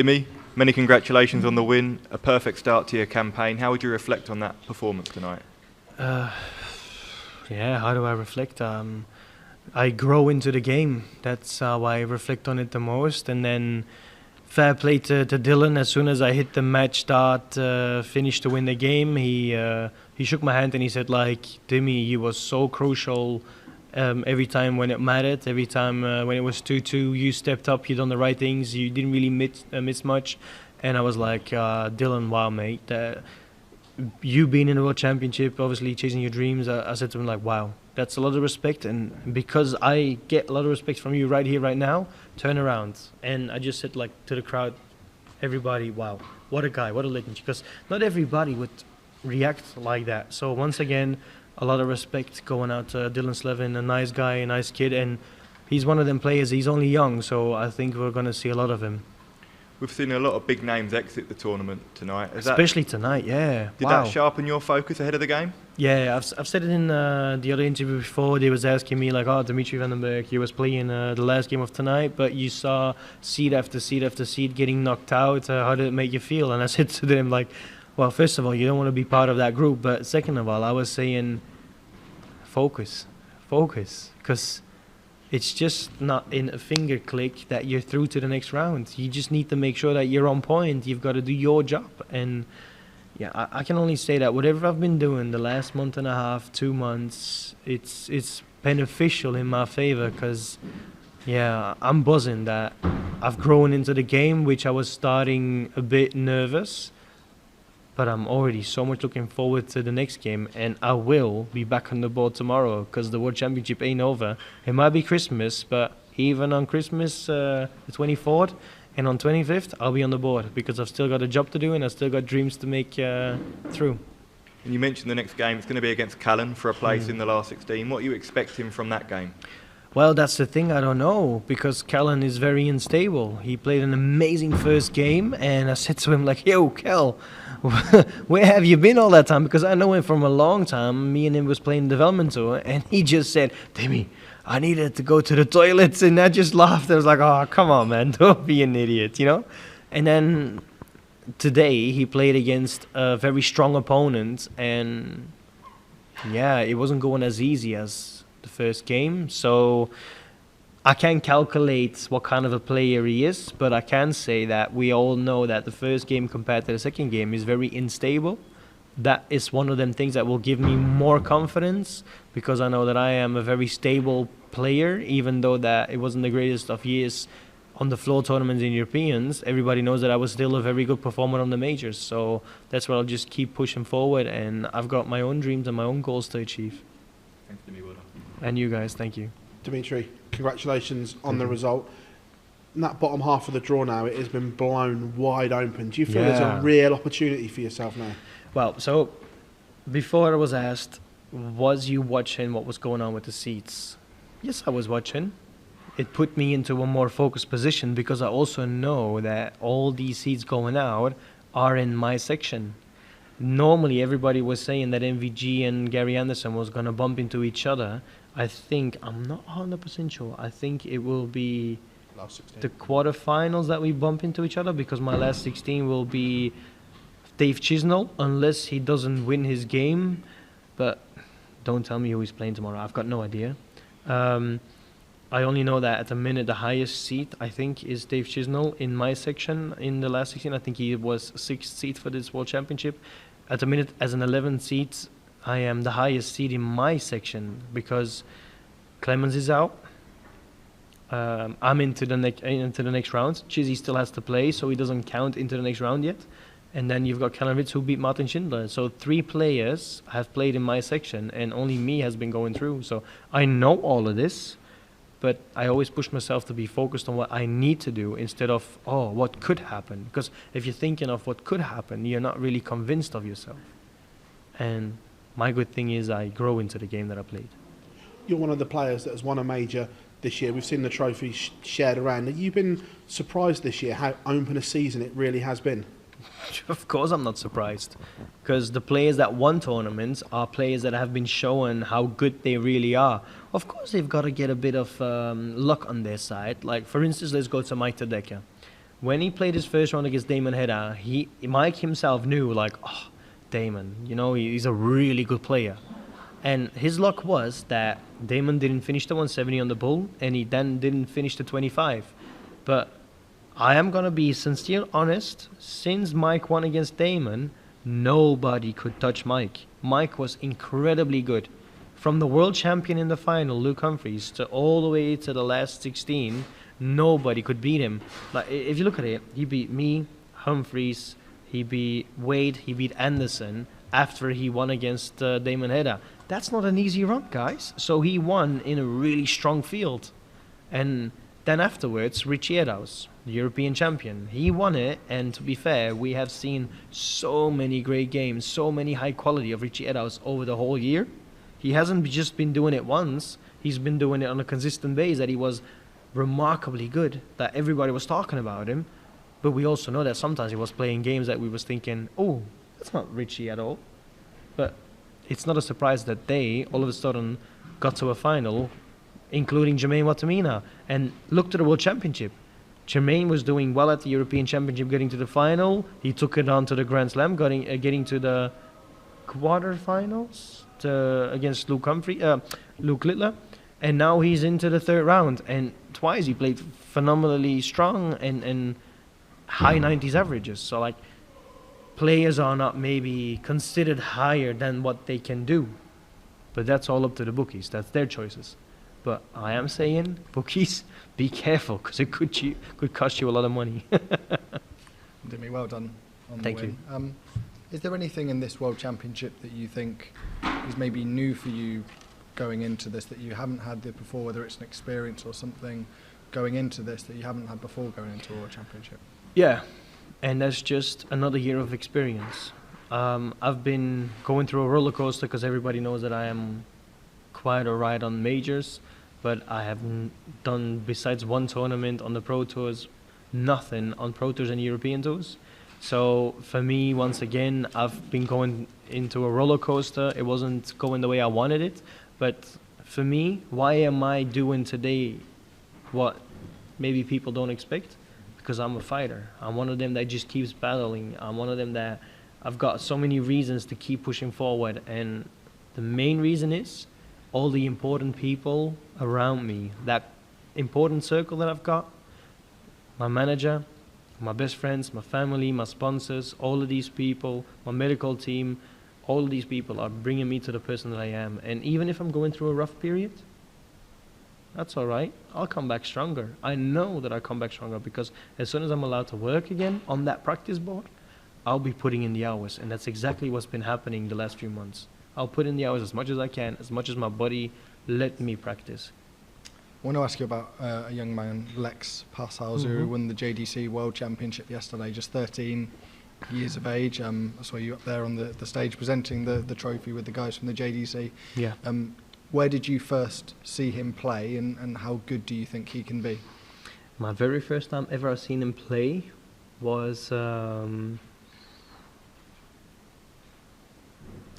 Dimi, many congratulations on the win, a perfect start to your campaign. How would you reflect on that performance tonight? Yeah, how do I reflect? I grow into the game. That's how I reflect on it the most. And then fair play to Dylan. As soon as I hit the match start, finished to win the game, he shook my hand and he said, like, Dimi, you was so crucial every time when it mattered. Every time when it was 2-2, you stepped up, you done the right things. You didn't really miss much. And I was like, Dylan, wow, mate. You being in the World Championship, obviously chasing your dreams, I said to him, like, wow, that's a lot of respect. And because I get a lot of respect from you right here, right now, turn around. And I just said, like, to the crowd, everybody, wow, what a guy, what a legend. Because not everybody would react like that. So once again, a lot of respect going out to Dylan Slevin, a nice guy, a nice kid. And he's one of them players, he's only young, so I think we're going to see a lot of him. We've seen a lot of big names exit the tournament tonight. Especially tonight, yeah. Did that sharpen your focus ahead of the game? Yeah, I've said it in the other interview before. They was asking me, like, oh, Dimitri Van Den Bergh, he was playing the last game of tonight, but you saw seed after seed after seed getting knocked out. How did it make you feel? And I said to them, like, well, first of all, you don't want to be part of that group. But second of all, I was saying, focus. Because it's just not in a finger click that you're through to the next round. You just need to make sure that you're on point. You've got to do your job. And yeah, I can only say that whatever I've been doing the last month and a half, 2 months, it's beneficial in my favor because, yeah, I'm buzzing that I've grown into the game, which I was starting a bit nervous. But I'm already so much looking forward to the next game, and I will be back on the board tomorrow because the World Championship ain't over. It might be Christmas, but even on Christmas, the 24th and on 25th, I'll be on the board because I've still got a job to do and I've still got dreams to make through. And you mentioned the next game, it's going to be against Callan for a place in the last 16. What are you expecting from that game? Well, that's the thing, I don't know, because Callan is very unstable. He played an amazing first game, and I said to him, like, yo, Cal, where have you been all that time? Because I know him from a long time. Me and him was playing development tour, and he just said, Dimi, I needed to go to the toilets, and I just laughed. I was like, oh, come on, man, don't be an idiot, you know? And then today he played against a very strong opponent, and yeah, it wasn't going as easy as the first game, so I can't calculate what kind of a player he is, but I can say that we all know that the first game compared to the second game is very unstable. That is one of them things that will give me more confidence because I know that I am a very stable player, even though that it wasn't the greatest of years on the floor tournaments in Europeans. Everybody knows that I was still a very good performer on the majors, so that's why I'll just keep pushing forward, and I've got my own dreams and my own goals to achieve. Thanks, Dimi. Well done. And you guys, thank you. Dimitri, congratulations on the result. In that bottom half of the draw now, it has been blown wide open. Do you feel there's a real opportunity for yourself now? Well, so before I was asked, was you watching what was going on with the seats? Yes, I was watching. It put me into a more focused position because I also know that all these seats going out are in my section. Normally, everybody was saying that MVG and Gary Anderson was going to bump into each other. I think, I'm not 100% sure, I think it will be the quarterfinals that we bump into each other because my last 16 will be Dave Chisnell, unless he doesn't win his game. But don't tell me who he's playing tomorrow. I've got no idea. I only know that at the minute the highest seed, I think, is Dave Chisnell in my section in the last 16. I think he was 6th seed for this World Championship. At the minute, as an 11th seed, I am the highest seed in my section because Clemens is out. I'm into the next round. Chizzy still has to play, so he doesn't count into the next round yet. And then you've got Kalinowitz who beat Martin Schindler. So 3 players have played in my section, and only me has been going through. So I know all of this, but I always push myself to be focused on what I need to do instead of, oh, what could happen. Because if you're thinking of what could happen, you're not really convinced of yourself. And my good thing is I grow into the game that I played. You're one of the players that has won a major this year. We've seen the trophy shared around. Have you been surprised this year how open a season it really has been? Of course I'm not surprised, because the players that won tournaments are players that have been shown how good they really are. Of course they've got to get a bit of luck on their side. Like, for instance, let's go to Mike Tadeka. when he played his first round against Damon Hedda, Mike himself knew, like, oh, Damon, you know, he's a really good player. And his luck was that Damon didn't finish the 170 on the bull, and he then didn't finish the 25. But I am going to be sincere honest, since Mike won against Damon, nobody could touch Mike. Mike was incredibly good. From the world champion in the final, Luke Humphries, to all the way to the last 16, nobody could beat him. Like, if you look at it, he beat me, Humphries, he beat Wade, he beat Anderson after he won against Damon Hedda. That's not an easy run, guys. So he won in a really strong field. And then afterwards, Richie Edaus, the European champion, he won it. And to be fair, we have seen so many great games, so many high quality of Richie Edaus over the whole year. He hasn't just been doing it once. He's been doing it on a consistent basis, that he was remarkably good, that everybody was talking about him. But we also know that sometimes he was playing games that we was thinking, oh, that's not Richie at all. But it's not a surprise that they all of a sudden got to a final, including Jermaine Watamina. And look to the World Championship. Jermaine was doing well at the European Championship, getting to the final. He took it on to the Grand Slam, getting to the quarterfinals against Luke Littler. And now he's into the third round. And twice he played phenomenally strong and high 90s averages. So, like, players are not maybe considered higher than what they can do. But that's all up to the bookies. That's their choices. But I am saying, bookies, be careful, because it could cost you a lot of money. Dimi, well done on the Thank win. you. Is there anything in this World Championship that you think is maybe new for you going into this, that you haven't had before, whether it's an experience or something going into this that you haven't had before going into a World Championship? Yeah, and that's just another year of experience. I've been going through a roller coaster because everybody knows that I am quite alright on majors, but I haven't done, besides one tournament on the Pro Tours, nothing on Pro Tours and European Tours. So for me, once again, I've been going into a roller coaster. It wasn't going the way I wanted it, but for me, why am I doing today what maybe people don't expect? Because I'm a fighter. I'm one of them that just keeps battling. I'm one of them that I've got so many reasons to keep pushing forward. And the main reason is all the important people around me, that important circle that I've got, my manager, my best friends, my family, my sponsors, all of these people, my medical team, all of these people are bringing me to the person that I am. And even if I'm going through a rough period, that's all right. I'll come back stronger. I know that I'll come back stronger, because as soon as I'm allowed to work again on that practice board, I'll be putting in the hours. And that's exactly what's been happening the last few months. I'll put in the hours as much as I can, as much as my body let me practice. I want to ask you about a young man, Lex Passhaus, who won the JDC World Championship yesterday, just 13 years of age. I saw you up there on the stage presenting the trophy with the guys from the JDC. Yeah. Where did you first see him play, and how good do you think he can be? My very first time ever I've seen him play was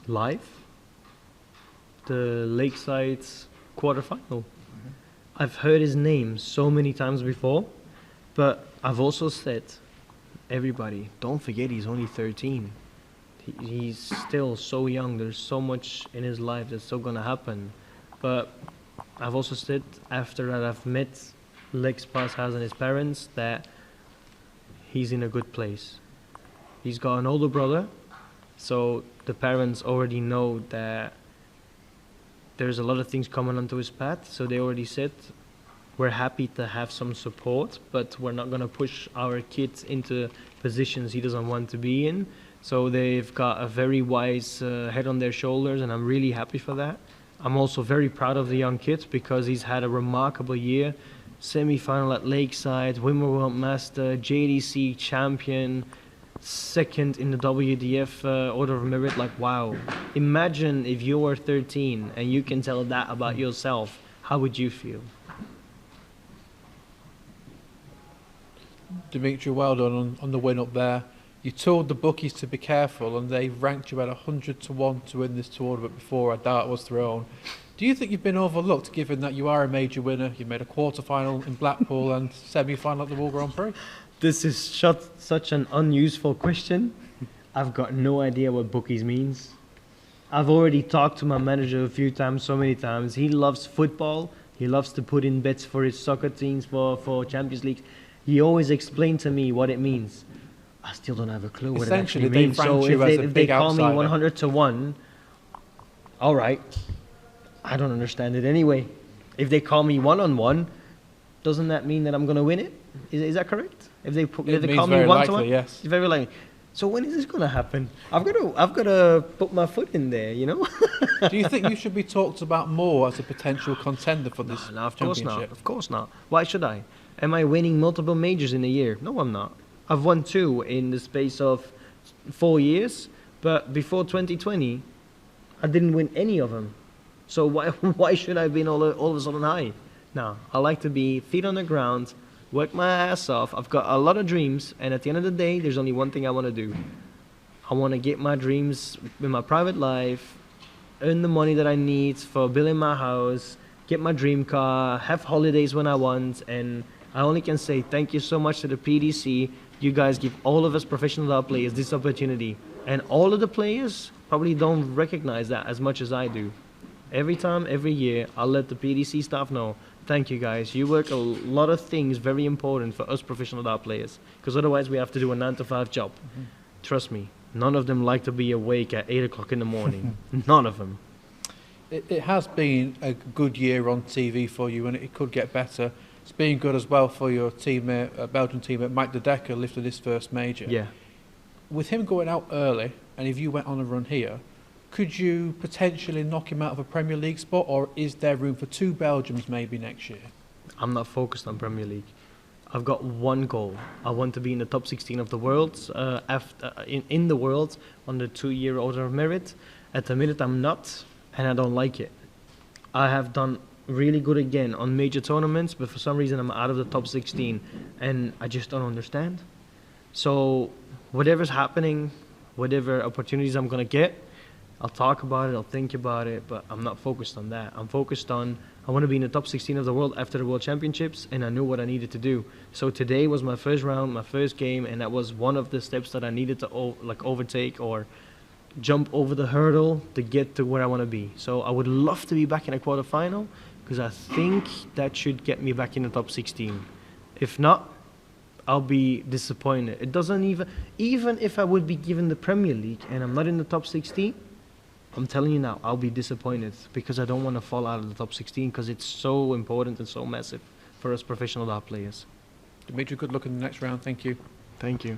live, the Lakeside quarterfinal. I've heard his name so many times before, but I've also said, everybody, don't forget he's only 13. He's still so young. There's so much in his life that's still going to happen. But I've also said, after that I've met Lex Passhaus and his parents, that he's in a good place. He's got an older brother, so the parents already know that there's a lot of things coming onto his path. So they already said, we're happy to have some support, but we're not going to push our kids into positions he doesn't want to be in. So they've got a very wise head on their shoulders, and I'm really happy for that. I'm also very proud of the young kid, because he's had a remarkable year. Semi-final at Lakeside, Women's World Master, JDC champion, second in the WDF Order of Merit. Like, wow. Imagine if you were 13 and you can tell that about yourself. How would you feel? Dimitri, well done on the win up there. You told the bookies to be careful, and they ranked you at 100 to 1 to win this tournament before a dart was thrown. Do you think you've been overlooked, given that you are a major winner? You made a quarter-final in Blackpool and semi-final at the World Grand Prix? This is such an unuseful question. I've got no idea what bookies means. I've already talked to my manager a few times, so many times. He loves football. He loves to put in bets for his soccer teams, for Champions League. He always explained to me what it means. I still don't have a clue what it actually Essentially, they means. So rank you as a if they big call me outsider. 100 to 1, all right. I don't understand it anyway. If they call me 1-on-1, doesn't that mean that I'm going to win it? Is that correct? If they call means me very 1 to 1, likely, yes. it's very likely. So when is this going to happen? I've got to put my foot in there, you know. Do you think you should be talked about more as a potential contender for this No, of course not. championship? Of course not. Why should I? Am I winning multiple majors in a year? No, I'm not. I've won 2 in the space of 4 years, but before 2020, I didn't win any of them. So why should I be all of a sudden high? No, I like to be feet on the ground, work my ass off. I've got a lot of dreams, and at the end of the day, there's only one thing I want to do. I want to get my dreams in my private life, earn the money that I need for building my house, get my dream car, have holidays when I want, and I only can say thank you so much to the PDC. You guys give all of us professional players this opportunity, and all of the players probably don't recognize that as much as I do. Every time, every year, I'll let the PDC staff know, thank you guys, you work a lot of things very important for us professional dart players, because otherwise we have to do a 9-to-5 job. Trust me, none of them like to be awake at 8 o'clock in the morning. None of them. It has been a good year on TV for you, and it could get better. It's been good as well for your teammate, Belgian teammate Mike De Decker, lifted his first major. Yeah. With him going out early, and if you went on a run here, could you potentially knock him out of a Premier League spot, or is there room for 2 Belgians maybe next year? I'm not focused on Premier League. I've got one goal. I want to be in the top 16 of the world, in the world, on the 2-year order of merit. At the minute, I'm not, and I don't like it. I have done really good again on major tournaments, but for some reason, I'm out of the top 16, and I just don't understand. So, whatever's happening, whatever opportunities I'm going to get, I'll talk about it, I'll think about it, but I'm not focused on that. I'm focused on, I want to be in the top 16 of the world after the World Championships, and I knew what I needed to do. So today was my first round, my first game, and that was one of the steps that I needed to overtake or jump over the hurdle to get to where I want to be. So I would love to be back in a quarterfinal, because I think that should get me back in the top 16. If not, I'll be disappointed. It doesn't even if I would be given the Premier League and I'm not in the top 16, I'm telling you now, I'll be disappointed, because I don't want to fall out of the top 16, because it's so important and so massive for us professional dart players. Dimitri, good luck in the next round. Thank you. Thank you.